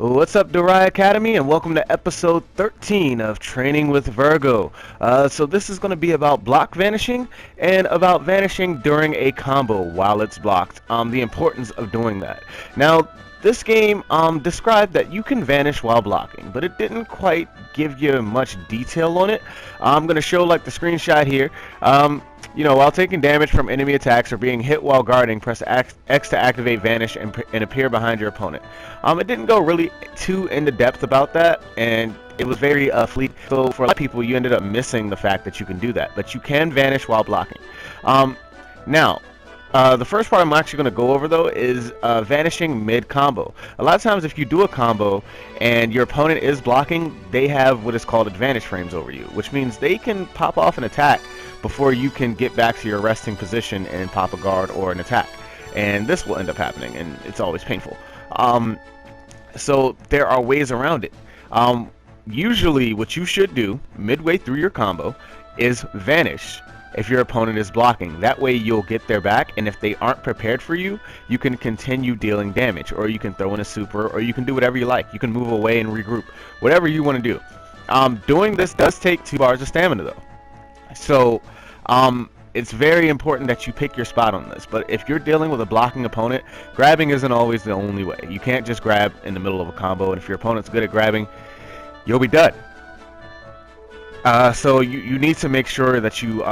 What's up, Durai Academy, and welcome to episode 13 of Training with Virgo. So this is going to be about block vanishing and about vanishing during a combo while it's blocked. The importance of doing that. Now, this game described that you can vanish while blocking, but it didn't quite give you much detail on it. I'm going to show like the screenshot here. While taking damage from enemy attacks or being hit while guarding, press X to activate Vanish and appear behind your opponent. It didn't go really too into depth about that, and it was very fleet. So for a lot of people, you ended up missing the fact that you can do that, but you can vanish while blocking. The first part I'm actually going to go over though is vanishing mid-combo. A lot of times if you do a combo and your opponent is blocking, they have what is called advantage frames over you, which means they can pop off an attack before you can get back to your resting position and pop a guard or an attack. And this will end up happening, and it's always painful. So there are ways around it. Usually what you should do midway through your combo is vanish if your opponent is blocking. That way you'll get their back, and if they aren't prepared for you, you can continue dealing damage, or you can throw in a super, or you can do whatever you like. You can move away and regroup, whatever you want to do. Doing this does take 2 bars of stamina though, so it's very important that you pick your spot on this. But if you're dealing with a blocking opponent, grabbing isn't always the only way. You can't just grab in the middle of a combo, and if your opponent's good at grabbing, you'll be done. So you need to make sure that you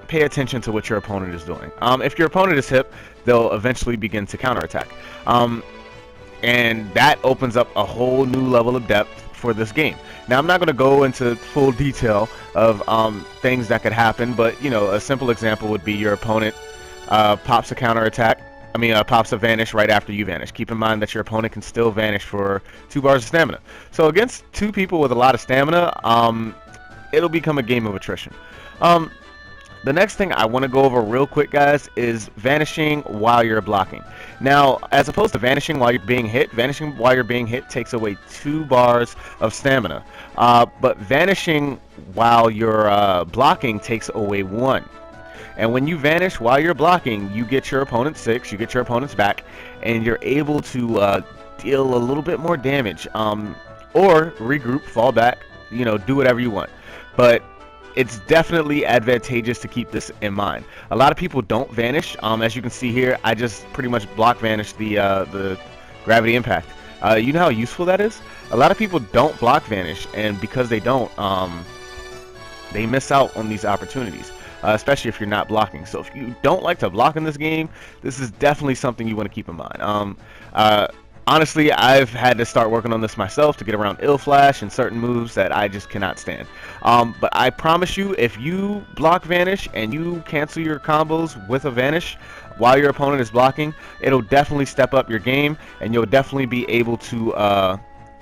pay attention to what your opponent is doing. If your opponent is hip, they'll eventually begin to counterattack. And that opens up a whole new level of depth for this game. Now, I'm not going to go into full detail of things that could happen, but a simple example would be your opponent pops a counterattack. Pops a vanish right after you vanish. Keep in mind that your opponent can still vanish for 2 bars of stamina. So against 2 people with a lot of stamina, it'll become a game of attrition. The next thing I want to go over real quick, guys, is vanishing while you're blocking. Now, as opposed to vanishing while you're being hit, vanishing while you're being hit takes away 2 bars of stamina. But vanishing while you're blocking takes away 1. And when you vanish while you're blocking, you get your opponent 6, you get your opponent's back, and you're able to deal a little bit more damage. Or regroup, fall back, do whatever you want. But it's definitely advantageous to keep this in mind. A lot of people don't vanish. As you can see here, I just pretty much block vanish the gravity impact. You know how useful that is? A lot of people don't block vanish, and because they don't, they miss out on these opportunities, especially if you're not blocking. So if you don't like to block in this game, this is definitely something you want to keep in mind. Honestly, I've had to start working on this myself to get around ill flash and certain moves that I just cannot stand. But I promise you, if you block vanish and you cancel your combos with a vanish while your opponent is blocking, it'll definitely step up your game, and you'll definitely be able to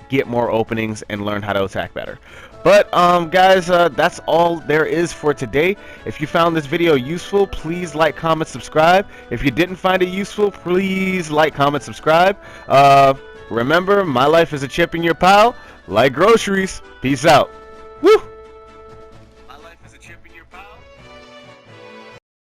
get more openings and learn how to attack better. But guys, that's all there is for today. If you found this video useful, please like, comment, subscribe. If you didn't find it useful, please like, comment, subscribe. Remember, my life is a chip in your pile, like groceries. Peace out. Woo!